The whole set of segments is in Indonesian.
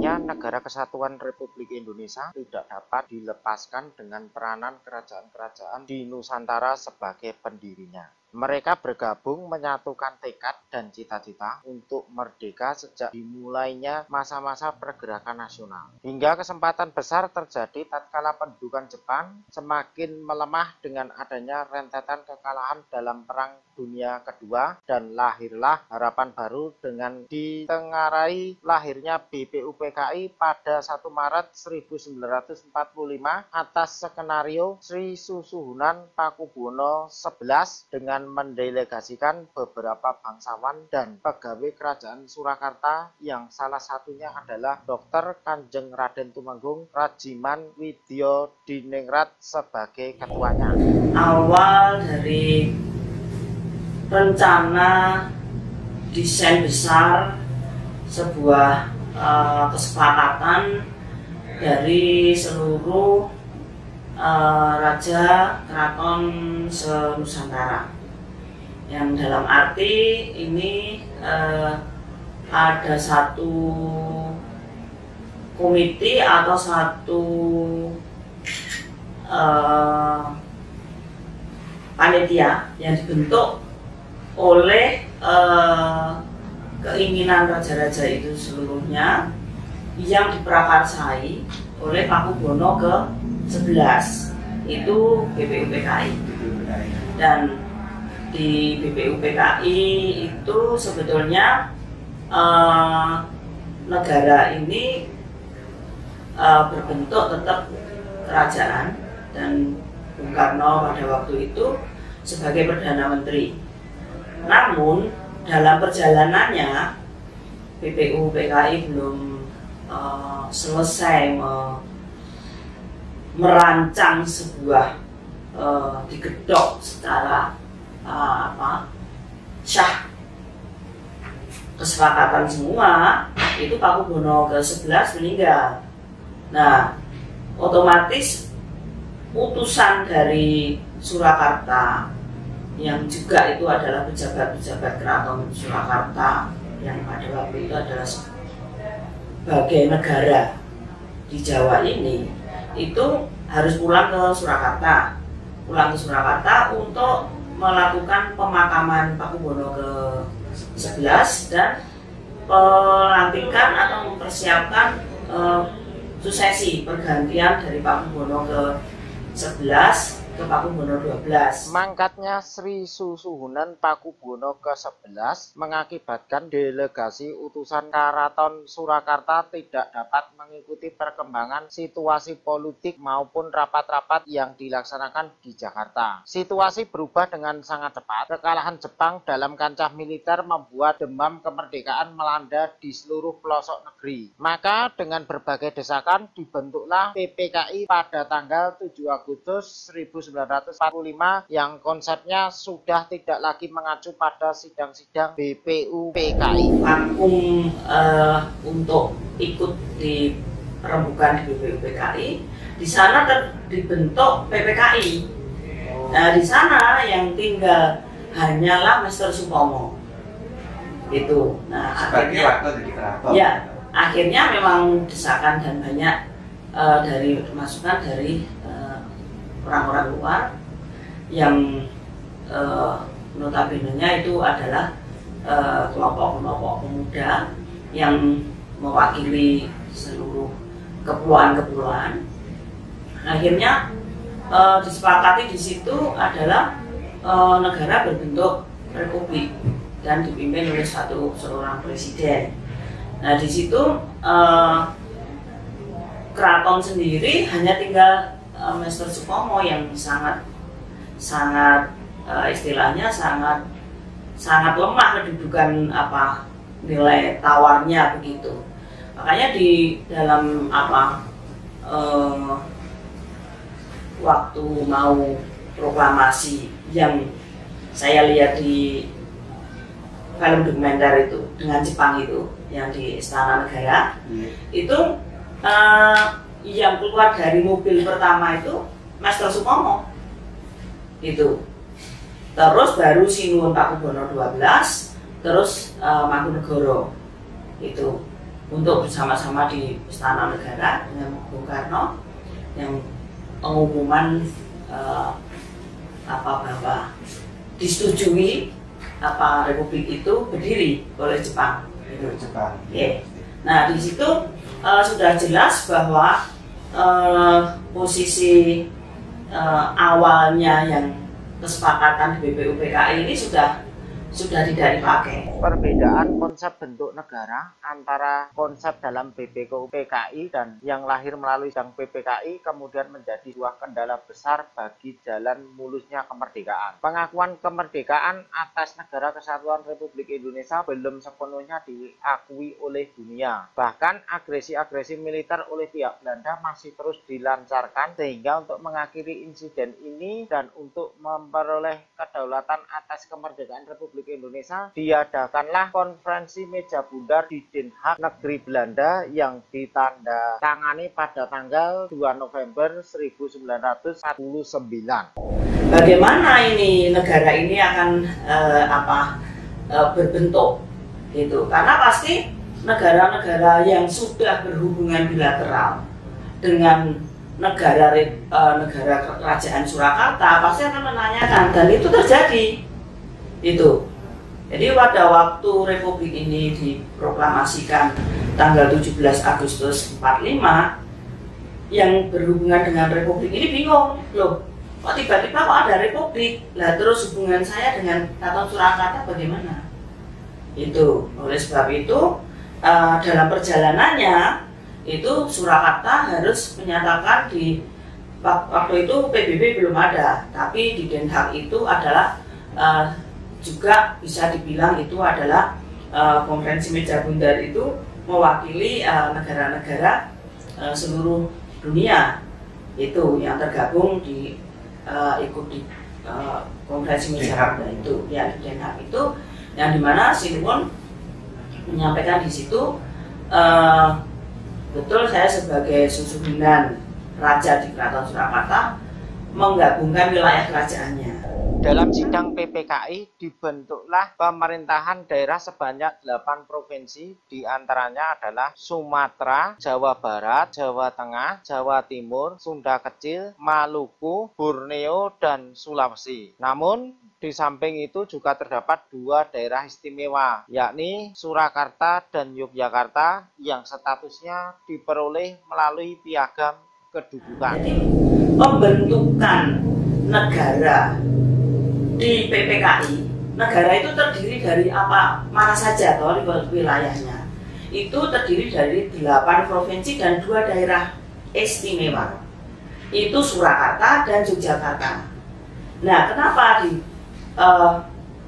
Berdirinya Negara Kesatuan Republik Indonesia tidak dapat dilepaskan dengan peranan kerajaan-kerajaan di Nusantara sebagai pendirinya. Mereka bergabung menyatukan tekad dan cita-cita untuk merdeka sejak dimulainya masa-masa pergerakan nasional. Hingga kesempatan besar terjadi tatkala pendudukan Jepang semakin melemah dengan adanya rentetan kekalahan dalam Perang Dunia Kedua, dan lahirlah harapan baru dengan ditengarai lahirnya BPUPKI pada 1 Maret 1945 atas skenario Sri Susuhunan Pakubuwono XI dengan mendelegasikan beberapa bangsawan dan pegawai kerajaan Surakarta yang salah satunya adalah Dr. Kanjeng Raden Tumenggung Rajiman Widyo Diningrat sebagai ketuanya. Awal dari rencana desain besar sebuah kesepakatan dari seluruh Raja Keraton se-Nusantara, yang dalam arti ini ada satu komite atau satu panitia yang dibentuk oleh keinginan raja-raja itu seluruhnya, yang diprakarsai oleh Pakubuwono ke-11, itu BPUPKI. Dan di BPUPKI itu sebetulnya negara ini berbentuk tetap kerajaan, dan Bung Karno pada waktu itu sebagai Perdana Menteri. Namun dalam perjalanannya BPUPKI belum selesai merancang sebuah digedok secara syah kesepakatan semua, itu Pakubuwono ke-11 meninggal. Nah, otomatis utusan dari Surakarta yang juga itu adalah pejabat-pejabat keraton Surakarta yang pada waktu itu adalah sebagai negara di Jawa ini, itu harus pulang ke Surakarta untuk melakukan pemakaman Pakubuwono ke-11 dan pelantikan atau mempersiapkan suksesi pergantian dari Pakubuwono ke-11 ke Pakubuwono XII. Mangkatnya Sri Susuhunan Pakubuwono ke-11 mengakibatkan delegasi utusan Karaton Surakarta tidak dapat mengikuti perkembangan situasi politik maupun rapat-rapat yang dilaksanakan di Jakarta. Situasi berubah dengan sangat cepat. Kekalahan Jepang dalam kancah militer membuat demam kemerdekaan melanda di seluruh pelosok negeri. Maka dengan berbagai desakan dibentuklah PPKI pada tanggal 7 Agustus 1945 yang konsepnya sudah tidak lagi mengacu pada sidang-sidang BPUPKI. Vakum untuk ikut di perembukan di BPUPKI, di sana dibentuk PPKI. Nah, di sana yang tinggal hanyalah Master Supomo. Itu. Nah, akhirnya memang desakan dan banyak dari masukan dari orang-orang luar yang notabene-nya itu adalah kelompok-kelompok pemuda yang mewakili seluruh kepulauan-kepulauan. Akhirnya disepakati di situ adalah negara berbentuk republik dan dipimpin oleh seorang presiden. Nah, di situ keraton sendiri hanya tinggal Master Supomo yang sangat istilahnya sangat lemah kedudukan nilai tawarnya begitu. Makanya di dalam waktu mau proklamasi yang saya lihat di film dokumenter itu dengan Jepang itu yang di Istana Negara, itu yang keluar dari mobil pertama itu Master Supomo itu, terus baru Sinuhun Pakubuwono XII, terus Mangkunegoro itu. untuk bersama-sama di Istana Negara dengan Bung Karno yang pengumuman bahwa disetujui Republik itu berdiri oleh Jepang. Yeah. Nah di situ sudah jelas bahwa posisi awalnya yang kesepakatan di BPUPKI ini sudah tidak dipakai. Perbedaan konsep bentuk negara antara konsep dalam BPUPKI dan yang lahir melalui sidang PPKI kemudian menjadi sebuah kendala besar bagi jalan mulusnya kemerdekaan. Pengakuan kemerdekaan atas Negara Kesatuan Republik Indonesia belum sepenuhnya diakui oleh dunia. Bahkan agresi-agresi militer oleh pihak Belanda masih terus dilancarkan, sehingga untuk mengakhiri insiden ini dan untuk memperoleh kedaulatan atas kemerdekaan Republik Indonesia, diadakanlah konferensi meja bundar di Den Haag, negeri Belanda, yang ditandatangani pada tanggal 2 November 1949. Bagaimana ini negara ini akan berbentuk gitu? Karena pasti negara-negara yang sudah berhubungan bilateral dengan negara kerajaan Surakarta pasti akan menanyakan, dan itu terjadi. Jadi pada waktu Republik ini diproklamasikan tanggal 17 Agustus 45, yang berhubungan dengan Republik ini bingung, loh kok tiba-tiba kok ada Republik, lah terus hubungan saya dengan Keraton Surakarta bagaimana? Oleh sebab itu dalam perjalanannya itu Surakarta harus menyatakan di waktu itu PBB belum ada, tapi di Den Haag itu adalah juga bisa dibilang itu adalah konferensi meja bundar itu mewakili negara-negara seluruh dunia itu yang tergabung di ikut di konferensi meja bundar itu ya di Den Haag itu, yang dimana Sinuwun menyampaikan di situ betul saya sebagai susuhunan raja di Keraton Surakarta menggabungkan wilayah kerajaannya. Dalam sidang PPKI dibentuklah pemerintahan daerah sebanyak 8 provinsi, diantaranya adalah Sumatera, Jawa Barat, Jawa Tengah, Jawa Timur, Sunda Kecil, Maluku, Borneo, dan Sulawesi. Namun di samping itu juga terdapat 2 daerah istimewa, yakni Surakarta dan Yogyakarta, yang statusnya diperoleh melalui piagam kedudukan. Jadi pembentukan negara di PPKI, negara itu terdiri dari mana saja toh wilayahnya. Itu terdiri dari 8 provinsi dan 2 daerah istimewa. Itu Surakarta dan Yogyakarta. Nah, kenapa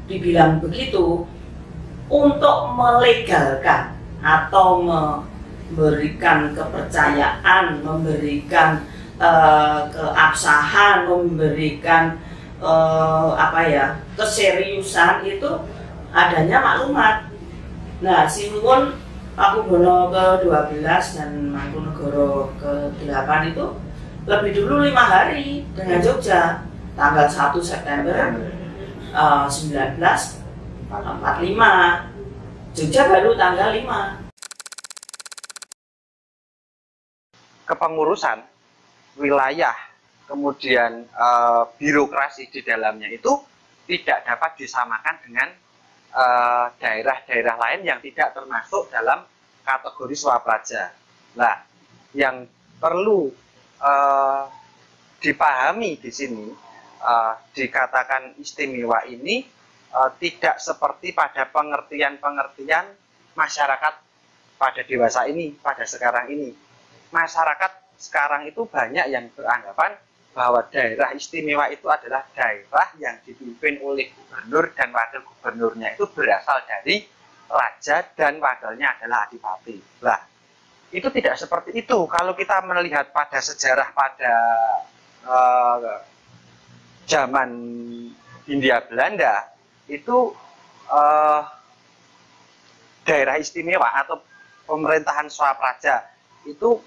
dibilang begitu? Untuk melegalkan atau memberikan kepercayaan, memberikan keabsahan, memberikan keseriusan itu adanya maklumat. Nah, Sinuwun Pakubono ke-12 dan Mangkunegoro ke-8 itu lebih dulu 5 hari dengan Jogja, tanggal 1 September 1945. Jogja baru tanggal 5. Kepengurusan wilayah kemudian birokrasi di dalamnya itu tidak dapat disamakan dengan daerah-daerah lain yang tidak termasuk dalam kategori swapraja. Nah, yang perlu dipahami di sini, dikatakan istimewa ini tidak seperti pada pengertian-pengertian masyarakat pada dewasa ini, pada sekarang ini. Masyarakat sekarang itu banyak yang beranggapan bahwa daerah istimewa itu adalah daerah yang dipimpin oleh gubernur dan wakil gubernurnya itu berasal dari raja dan wakilnya adalah adipati. Nah, itu tidak seperti itu. Kalau kita melihat pada sejarah pada zaman Hindia Belanda, itu daerah istimewa atau pemerintahan swapraja itu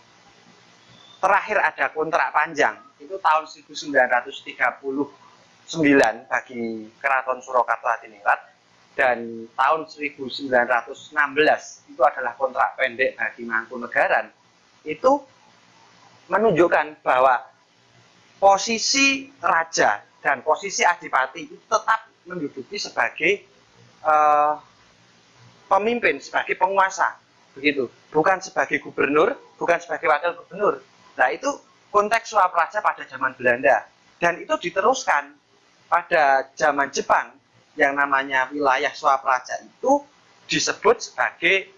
terakhir ada kontrak panjang itu tahun 1939 bagi Keraton Surakarta Hadiningrat, dan tahun 1916 itu adalah kontrak pendek bagi Mangkunegaran, itu menunjukkan bahwa posisi raja dan posisi adipati itu tetap menduduki sebagai pemimpin, sebagai penguasa, begitu, bukan sebagai gubernur, bukan sebagai wakil gubernur. Nah, itu konteks Swapraja pada zaman Belanda, dan itu diteruskan pada zaman Jepang. Yang namanya wilayah Swapraja itu disebut sebagai,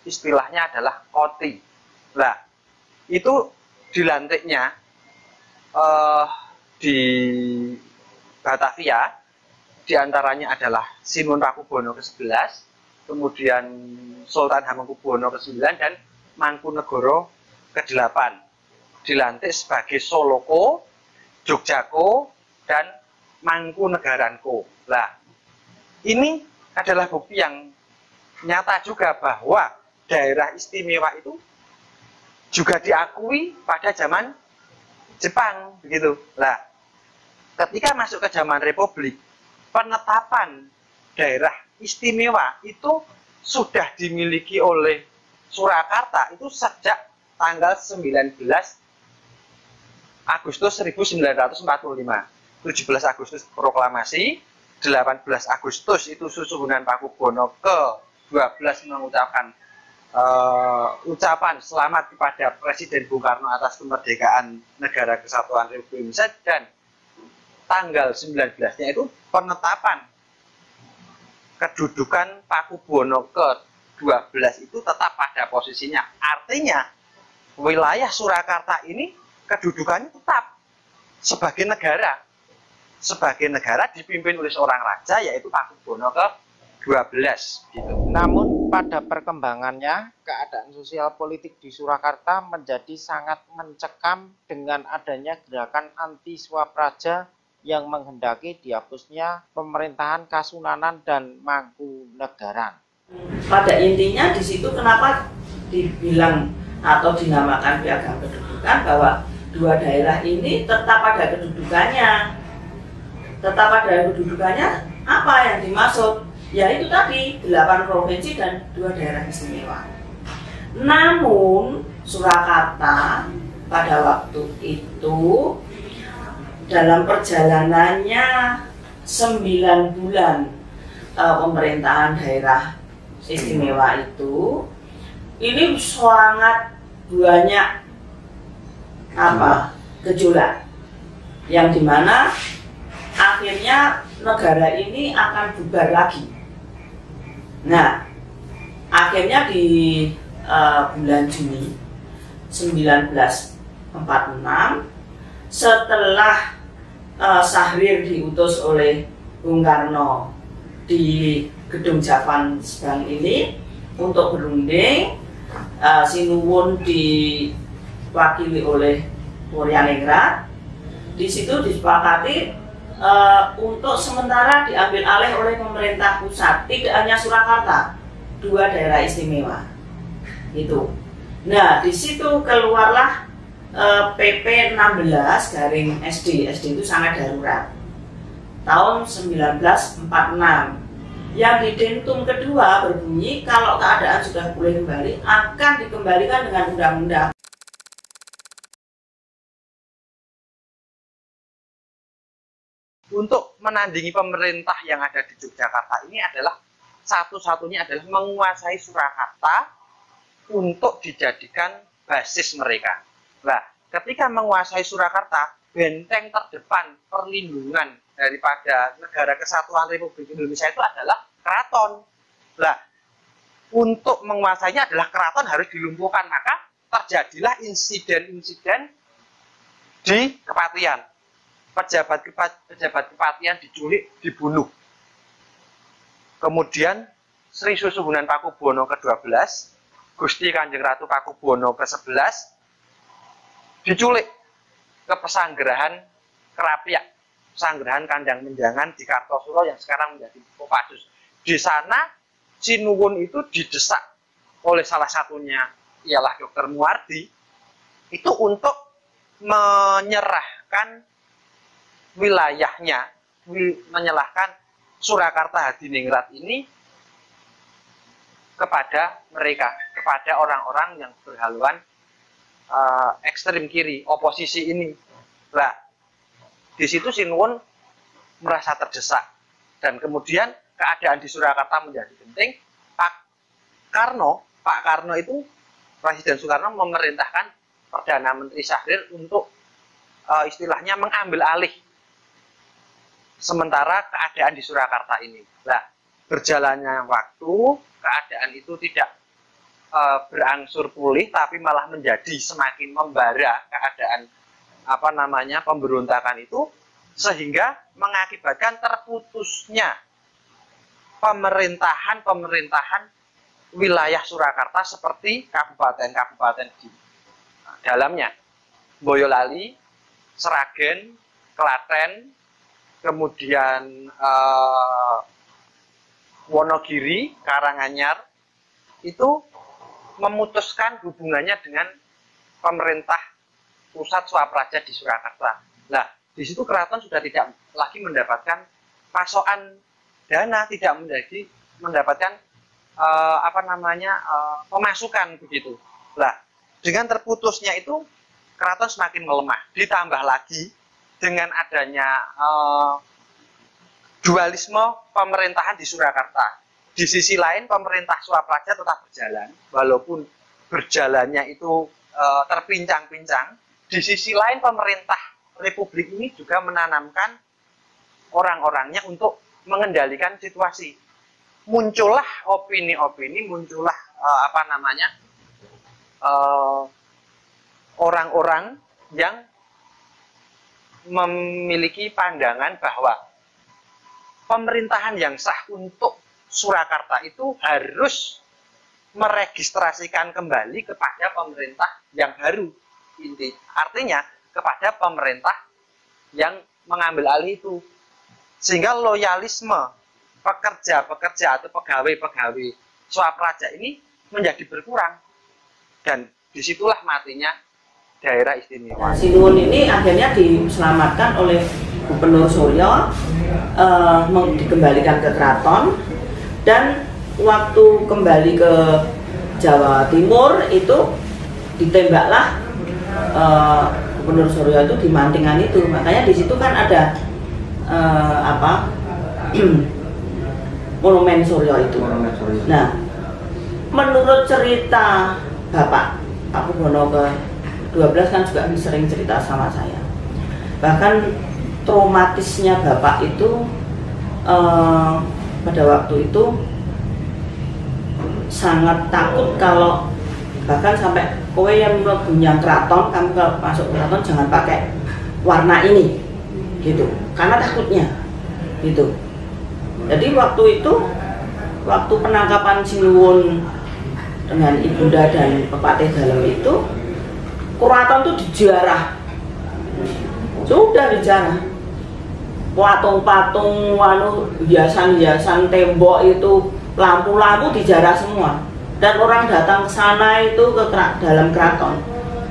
istilahnya adalah koti. Nah, itu dilantiknya di Batavia, diantaranya adalah Sinuhun ke-11, kemudian Sultan Hamengkubuwono ke-9, dan Mangkunegoro ke-8. Dilantik sebagai Soloko, Jogjako, dan Mangkunegaranko. Nah, ini adalah bukti yang nyata juga bahwa daerah istimewa itu juga diakui pada zaman Jepang, begitu. Nah, ketika masuk ke zaman Republik, penetapan daerah istimewa itu sudah dimiliki oleh Surakarta itu sejak tanggal 19 Agustus 1945. 17 Agustus proklamasi, 18 Agustus itu Susuhunan Pakubuwono ke-12 mengucapkan ucapan selamat kepada Presiden Bung Karno atas kemerdekaan Negara Kesatuan Republik Indonesia, dan tanggal 19-nya itu penetapan kedudukan Pakubuwono ke-12 itu tetap pada posisinya. Artinya wilayah Surakarta ini kedudukannya tetap sebagai negara dipimpin oleh seorang raja, yaitu Pakubuwono ke-12 gitu. Namun pada perkembangannya, keadaan sosial politik di Surakarta menjadi sangat mencekam dengan adanya gerakan anti Swapraja yang menghendaki dihapusnya pemerintahan Kasunanan dan Mangkunegaran. Pada intinya di situ kenapa dibilang atau dinamakan piagam kedudukan bahwa dua daerah ini tetap ada kedudukannya. Tetap ada kedudukannya, apa yang dimaksud? Ya itu tadi 8 provinsi dan 2 daerah istimewa. Namun Surakarta pada waktu itu dalam perjalanannya 9 bulan pemerintahan daerah istimewa itu, ini sangat banyak gejolak, yang dimana akhirnya negara ini akan bubar lagi. Nah, akhirnya di bulan Juni 1946, setelah Syahrir diutus oleh Bung Karno di Gedung Javan Sebang ini untuk berunding, Sinuwun diwakili oleh Wuryaningrat. Di situ disepakati untuk sementara diambil alih oleh pemerintah pusat, tidak hanya Surakarta, 2 daerah istimewa itu. Nah, di situ keluarlah PP 16/SD. SD itu sangat darurat tahun 1946, yang di dentum kedua berbunyi kalau keadaan sudah pulih kembali akan dikembalikan dengan undang-undang. Untuk menandingi pemerintah yang ada di Yogyakarta ini adalah satu-satunya adalah menguasai Surakarta untuk dijadikan basis mereka. Nah, ketika menguasai Surakarta, benteng terdepan perlindungan daripada Negara Kesatuan Republik Indonesia itu adalah keraton. Nah, untuk menguasainya adalah keraton harus dilumpuhkan, maka terjadilah insiden-insiden di Kepatian. Pejabat Kepatian diculik, dibunuh. Kemudian Sri Susuhunan Pakubuwono ke-12, Gusti Kanjeng Ratu Pakubuwono ke-11 diculik ke Pesanggerahan Kerapiak, Pesanggerahan Kandang Menjangan di Kartosuro yang sekarang menjadi Kopassus. Di sana Sinuwun itu didesak oleh salah satunya ialah Dr. Muardi itu untuk menyerahkan wilayahnya, menyerahkan Surakarta Hadiningrat ini kepada mereka, kepada orang-orang yang berhaluan ekstrem kiri, oposisi ini. Nah, di situ Sinuwun merasa terdesak, dan kemudian keadaan di Surakarta menjadi penting. Pak Karno itu, Presiden Soekarno memerintahkan Perdana Menteri Syahrir untuk istilahnya mengambil alih sementara keadaan di Surakarta ini. Nah, berjalannya waktu, keadaan itu tidak berangsur pulih, tapi malah menjadi semakin membara keadaan pemberontakan itu, sehingga mengakibatkan terputusnya pemerintahan wilayah Surakarta seperti kabupaten-kabupaten di dalamnya, Boyolali, Sragen, Klaten, kemudian Wonogiri, Karanganyar, itu memutuskan hubungannya dengan pemerintah pusat Swapraja di Surakarta. Nah, di situ keraton sudah tidak lagi mendapatkan pasokan dana, tidak mendapatkan pemasukan begitu. Nah, dengan terputusnya itu keraton semakin melemah. Ditambah lagi dengan adanya dualisme pemerintahan di Surakarta. Di sisi lain pemerintah Swapraja tetap berjalan, walaupun berjalannya itu terpincang-pincang. Di sisi lain pemerintah Republik ini juga menanamkan orang-orangnya untuk mengendalikan situasi. Muncullah opini-opini, muncullah orang-orang yang memiliki pandangan bahwa pemerintahan yang sah untuk Surakarta itu harus meregistrasikan kembali kepada pemerintah yang baru. Artinya kepada pemerintah yang mengambil alih itu. Sehingga loyalisme pekerja-pekerja atau pegawai-pegawai Swapraja ini menjadi berkurang. Dan disitulah matinya daerah istimewa. Sinuwun ini akhirnya diselamatkan oleh Gubernur Suryo, dikembalikan ke keraton, dan waktu kembali ke Jawa Timur itu ditembaklah Gubernur Suryo itu di Mantingan itu. Makanya di situ kan ada Monumen Suryo itu. Nah, menurut cerita Bapak Pakubono ke-12 kan juga sering cerita sama saya. Bahkan traumatisnya Bapak itu pada waktu itu sangat takut kalau bahkan sampai kowe yang punya keraton, kamu kalau masuk keraton jangan pakai warna ini gitu, karena takutnya gitu. Jadi waktu itu, waktu penangkapan Sinuwun dengan Ibunda dan Pepatih Dalem itu, keraton itu dijarah, sudah dijarah. Patung-patung, hiasan-hiasan tembok itu, lampu-lampu dijarah semua. Dan orang datang ke sana itu ke dalam keraton,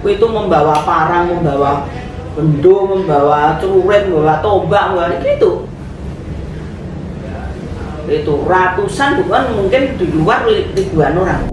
itu membawa parang, membawa bendo, membawa celurit, membawa tombak, membawa gitu. Itu ratusan, bukan mungkin di luar ribuan orang.